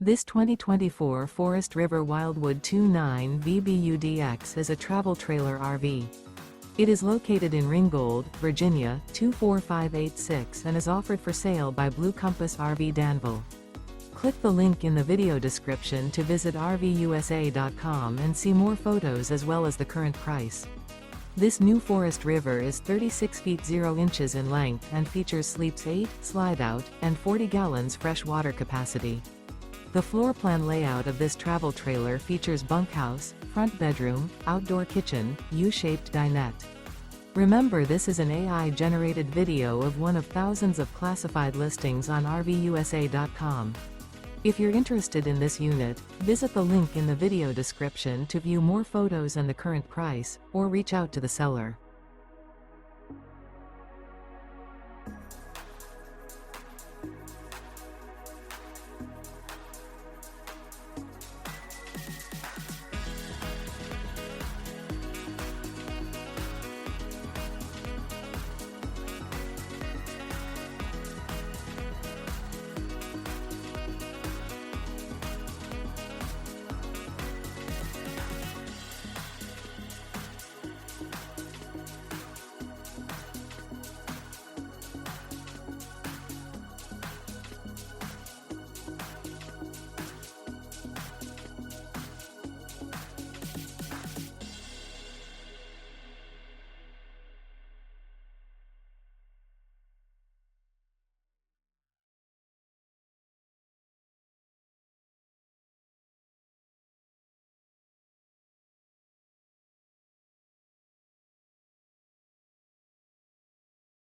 This 2024 Forest River Wildwood 29 VBUDX is a travel trailer RV. It is located in Ringgold, Virginia, 24586 and is offered for sale by Blue Compass RV Danville. Click the link in the video description to visit RVUSA.com and see more photos as well as the current price. This new Forest River is 36 feet 0 inches in length and features sleeps 8, slide-out, and 40 gallons fresh water capacity. The floor plan layout of this travel trailer features bunkhouse, front bedroom, outdoor kitchen, U-shaped dinette. Remember, this is an AI-generated video of one of thousands of classified listings on RVUSA.com. If you're interested in this unit, visit the link in the video description to view more photos and the current price, or reach out to the seller.